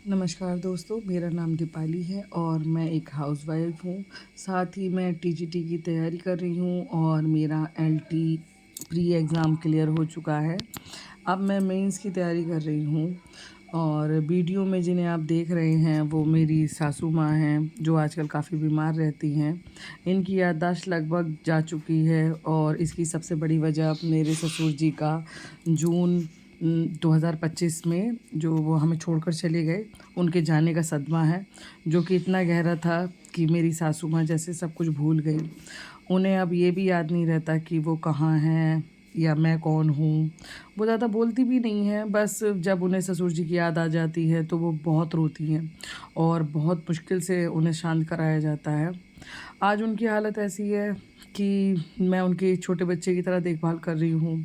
नमस्कार दोस्तों, मेरा नाम दीपाली है और मैं एक हाउसवाइफ हूँ। साथ ही मैं टीजीटी की तैयारी कर रही हूँ और मेरा एलटी प्री एग्ज़ाम क्लियर हो चुका है। अब मैं मेंस की तैयारी कर रही हूँ और वीडियो में जिन्हें आप देख रहे हैं वो मेरी सासू माँ हैं, जो आजकल काफ़ी बीमार रहती हैं। इनकी याददाश्त लगभग जा चुकी है और इसकी सबसे बड़ी वजह मेरे ससुर जी का जून 2025 में जो वो हमें छोड़कर चले गए, उनके जाने का सदमा है, जो कि इतना गहरा था कि मेरी सासू माँ जैसे सब कुछ भूल गई। उन्हें अब ये भी याद नहीं रहता कि वो कहाँ हैं या मैं कौन हूँ। वो ज़्यादा बोलती भी नहीं हैं, बस जब उन्हें ससुर जी की याद आ जाती है तो वो बहुत रोती हैं और बहुत मुश्किल से उन्हें शांत कराया जाता है। आज उनकी हालत ऐसी है कि मैं उनके छोटे बच्चे की तरह देखभाल कर रही हूँ।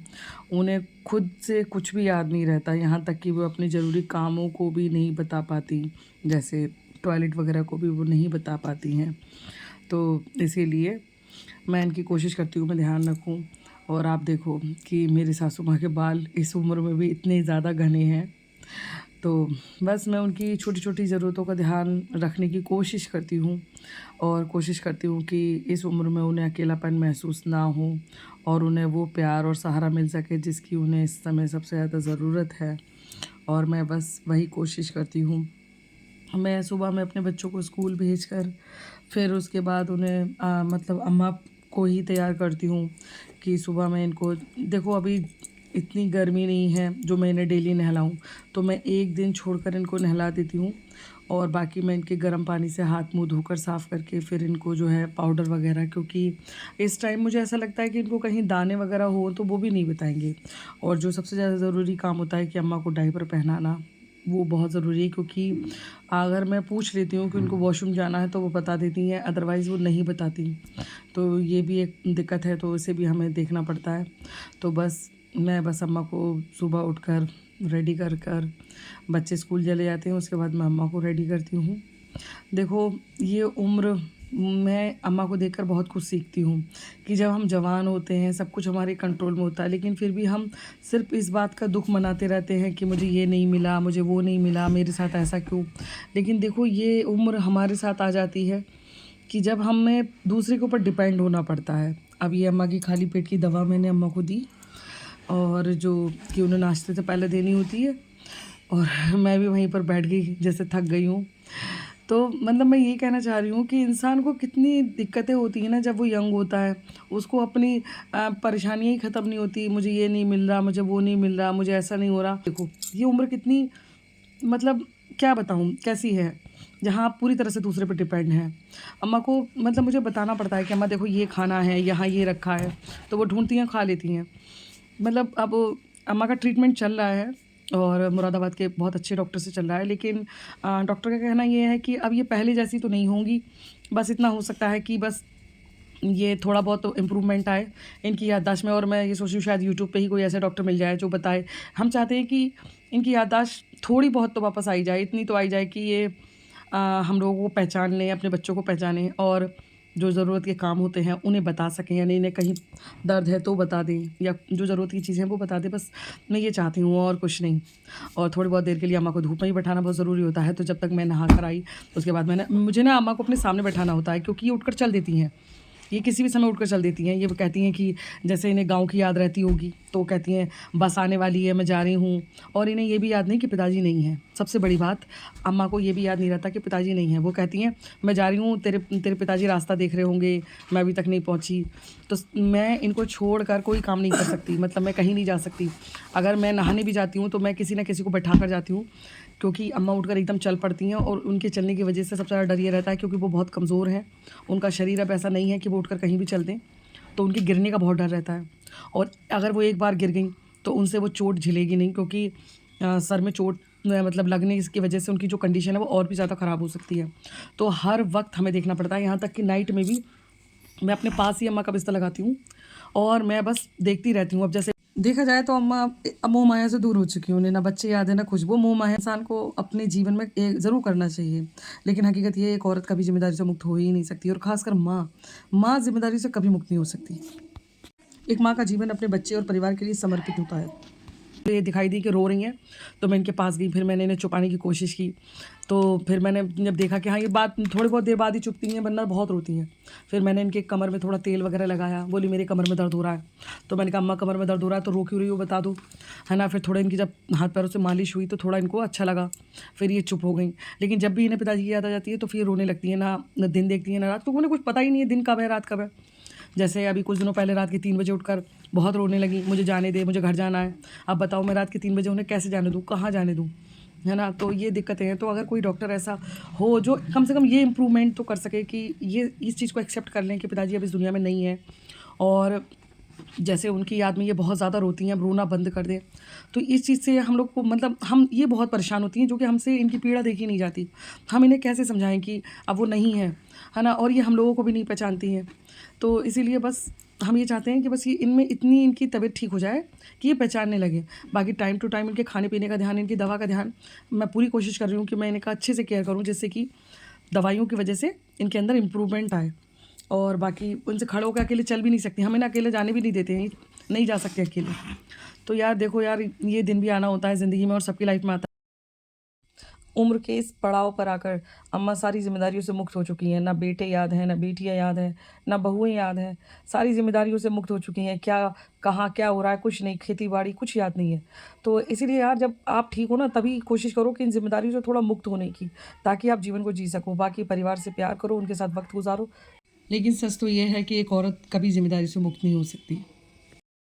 उन्हें खुद से कुछ भी याद नहीं रहता, यहाँ तक कि वो अपने ज़रूरी कामों को भी नहीं बता पाती, जैसे टॉयलेट वगैरह को भी वो नहीं बता पाती हैं। तो इसीलिए मैं इनकी कोशिश करती हूँ मैं ध्यान रखूँ। और आप देखो कि मेरी सासू माँ के बाल इस उम्र में भी इतने ज़्यादा घने हैं। तो बस मैं उनकी छोटी-छोटी ज़रूरतों का ध्यान रखने की कोशिश करती हूँ और कोशिश करती हूँ कि इस उम्र में उन्हें अकेलापन महसूस ना हो और उन्हें वो प्यार और सहारा मिल सके जिसकी उन्हें इस समय सबसे ज़्यादा ज़रूरत है। और मैं बस वही कोशिश करती हूँ। मैं सुबह में अपने बच्चों को स्कूल भेजकर फिर उसके बाद उन्हें मतलब अम्मा को ही तैयार करती हूँ कि सुबह मैं इनको देखो, अभी इतनी गर्मी नहीं है जो मैं इन्हें डेली नहलाऊँ, तो मैं एक दिन छोड़कर इनको नहला देती हूँ और बाकी मैं इनके गर्म पानी से हाथ मुंह धोकर साफ़ करके फिर इनको जो है पाउडर वगैरह, क्योंकि इस टाइम मुझे ऐसा लगता है कि इनको कहीं दाने वगैरह हो तो वो भी नहीं बताएंगे। और जो सबसे ज़्यादा ज़रूरी काम होता है कि अम्मा को डायपर पहनाना, वो बहुत ज़रूरी है, क्योंकि अगर मैं पूछ लेती हूँ कि उनको वॉशरूम जाना है तो वो बता देती हैं, अदरवाइज़ वो नहीं बताती। तो ये भी एक दिक्कत है, तो इसे भी हमें देखना पड़ता है। तो मैं बस अम्मा को सुबह उठकर रेडी कर कर बच्चे स्कूल चले जाते हैं, उसके बाद मैं अम्मा को रेडी करती हूँ। देखो, ये उम्र मैं अम्मा को देखकर बहुत कुछ सीखती हूँ कि जब हम जवान होते हैं, सब कुछ हमारे कंट्रोल में होता है, लेकिन फिर भी हम सिर्फ़ इस बात का दुःख मनाते रहते हैं कि मुझे ये नहीं मिला, मुझे वो नहीं मिला, मेरे साथ ऐसा क्यों? लेकिन देखो, ये उम्र हमारे साथ आ जाती है कि जब हमें दूसरे के ऊपर डिपेंड होना पड़ता है। अब ये अम्मा की खाली पेट की दवा मैंने अम्मा को दी और जो कि उन्हें नाश्ते से पहले देनी होती है, और मैं भी वहीं पर बैठ गई, जैसे थक गई हूँ। तो मतलब मैं ये कहना चाह रही हूँ कि इंसान को कितनी दिक्कतें होती हैं ना जब वो यंग होता है। उसको अपनी परेशानियाँ ही ख़त्म नहीं होती, मुझे ये नहीं मिल रहा, मुझे वो नहीं मिल रहा, मुझे ऐसा नहीं हो रहा। देखो, ये उम्र कितनी, मतलब क्या बताऊँ कैसी है, जहाँ आप पूरी तरह से दूसरे पे डिपेंड हैं। अम्मा को मतलब मुझे बताना पड़ता है कि अम्मा देखो ये खाना है, यहाँ ये रखा है, तो वो ढूँढती हैं, खा लेती हैं। मतलब अब अम्मा का ट्रीटमेंट चल रहा है और मुरादाबाद के बहुत अच्छे डॉक्टर से चल रहा है, लेकिन डॉक्टर का कहना ये है कि अब ये पहले जैसी तो नहीं होंगी। बस इतना हो सकता है कि बस ये थोड़ा बहुत इम्प्रूवमेंट आए इनकी याददाश्त में, और मैं ये सोच रही हूँ शायद यूट्यूब पे ही कोई ऐसा डॉक्टर मिल जाए जो बताए। हम चाहते हैं कि इनकी याददाश्त थोड़ी बहुत तो वापस आई जाए, इतनी तो आई जाए कि ये हम लोगों को पहचान लें, अपने बच्चों को पहचानें और जो ज़रूरत के काम होते हैं उन्हें बता सकें, यानी इन्हें कहीं दर्द है तो बता दें या जो ज़रूरत की चीज़ें हैं वो बता दें। बस मैं ये चाहती हूँ और कुछ नहीं। और थोड़ी बहुत देर के लिए अम्मा को धूप में ही बैठाना बहुत ज़रूरी होता है, तो जब तक मैं नहा कर आई उसके बाद मुझे ना अम्मा को अपने सामने बैठाना होता है, क्योंकि ये उठकर चल देती हैं। ये किसी भी समय उठकर चल देती हैं। ये कहती हैं कि जैसे इन्हें गाँव की याद रहती होगी, तो वो कहती हैं बस आने वाली है, मैं जा रही हूँ। और इन्हें ये भी याद नहीं कि पिताजी नहीं हैं। सबसे बड़ी बात, अम्मा को ये भी याद नहीं रहता कि पिताजी नहीं हैं। वो कहती हैं मैं जा रही हूँ, तेरे तेरे पिताजी रास्ता देख रहे होंगे, मैं अभी तक नहीं पहुँची। तो मैं इनको छोड़कर कोई काम नहीं कर सकती, मतलब मैं कहीं नहीं जा सकती। अगर मैं नहाने भी जाती हूँ तो मैं किसी न किसी को बैठा कर जाती हूँ, क्योंकि अम्मा उठकर एकदम चल पड़ती हैं और उनके चलने की वजह से सबसे ज़्यादा डर ये रहता है, क्योंकि वो बहुत कमज़ोर हैं। उनका शरीर अब ऐसा नहीं है कि वो उठकर कहीं भी चल दें, तो उनके गिरने का बहुत डर रहता है। और अगर वो एक बार गिर गईं तो उनसे वो चोट झेलेगी नहीं, क्योंकि सर में चोट मतलब लगने की वजह से उनकी जो कंडीशन है वो और भी ज़्यादा ख़राब हो सकती है। तो हर वक्त हमें देखना पड़ता है, यहाँ तक कि नाइट में भी मैं अपने पास ही अम्मा का बिस्तर लगाती हूँ और मैं बस देखती रहती हूँ। अब जैसे देखा जाए तो अम्मा मोह माया से दूर हो चुकी हैं, उन्हें ना बच्चे याद है ना खुशबू। मोह माया इंसान को अपने जीवन में ज़रूर करना चाहिए, लेकिन हकीकत ये है एक औरत कभी जिम्मेदारी से मुक्त हो ही नहीं सकती, और ख़ासकर माँ जिम्मेदारी से कभी मुक्त नहीं हो सकती। एक माँ का जीवन अपने बच्चे और परिवार के लिए समर्पित होता है। तो ये दिखाई दी कि रो रही हैं, तो मैं इनके पास गई, फिर मैंने इन्हें छुपाने की कोशिश की। तो फिर मैंने जब देखा कि हाँ ये बात थोड़ी बहुत देर बाद ही चुपती हैं, वरना बहुत रोती हैं। फिर मैंने इनके कमर में थोड़ा तेल वगैरह लगाया, बोली मेरे कमर में दर्द हो रहा है। तो मैंने कहा अम्मा कमर में दर्द हो रहा है तो रो क्यों रही हो बता दो, है ना। फिर थोड़ा इनकी जब हाथ पैरों से मालिश हुई तो थोड़ा इनको अच्छा लगा, फिर ये चुप हो गई। लेकिन जब भी इन्हें पिताजी की याद आ जाती है तो फिर रोने लगती है, ना दिन देखती है ना रात, तो उन्हें कुछ पता ही नहीं है दिन कब है रात कब है। जैसे अभी कुछ दिनों पहले रात के 3 बजे उठकर बहुत रोने लगी, मुझे जाने दे, मुझे घर जाना है। अब बताओ मैं रात के 3 बजे उन्हें कैसे जाने दूँ, कहाँ जाने दूँ, है ना। तो ये दिक्कतें हैं। तो अगर कोई डॉक्टर ऐसा हो जो कम से कम ये इम्प्रूवमेंट तो कर सके कि ये इस चीज़ को एक्सेप्ट कर लें कि पिताजी अब इस दुनिया में नहीं है, और जैसे उनकी याद में ये बहुत ज़्यादा रोती हैं, अब रोना बंद कर दें। तो इस चीज़ से हम लोग को मतलब हम ये बहुत परेशान होती हैं, जो कि हमसे इनकी पीड़ा देखी नहीं जाती। हम इन्हें कैसे समझाएं कि अब वो नहीं है ना, और ये हम लोगों को भी नहीं पहचानती हैं। तो इसीलिए बस हम ये चाहते हैं कि बस ये इनमें इतनी इनकी तबीयत ठीक हो जाए कि ये पहचानने लगे। बाकी टाइम टू टाइम इनके खाने पीने का ध्यान, इनकी दवा का ध्यान मैं पूरी कोशिश कर रही हूँ कि मैं इनका अच्छे से केयर करूँ, जिससे कि दवाइयों की वजह से इनके अंदर इम्प्रूवमेंट आए। और बाकी उनसे खड़े होकर अकेले चल भी नहीं सकती, हम इन्हें अकेले जाने भी नहीं देते हैं, नहीं जा सकते अकेले। तो यार देखो यार, ये दिन भी आना होता है ज़िंदगी में और सबकी लाइफ में आता है। उम्र के इस पड़ाव पर आकर अम्मा सारी ज़िम्मेदारियों से मुक्त हो चुकी हैं। ना बेटे याद हैं, ना बेटियाँ याद हैं, ना बहुएँ याद हैं। सारी ज़िम्मेदारियों से मुक्त हो चुकी हैं। क्या कहाँ क्या हो रहा है कुछ नहीं, खेती-बाड़ी कुछ याद नहीं है। तो इसीलिए यार जब आप ठीक हो ना तभी कोशिश करो कि इन ज़िम्मेदारियों से थोड़ा मुक्त होने की, ताकि आप जीवन को जी सको। बाकी परिवार से प्यार करो, उनके साथ वक़्त गुज़ारो। लेकिन सच तो ये है कि एक औरत कभी ज़िम्मेदारी से मुक्त नहीं हो सकती।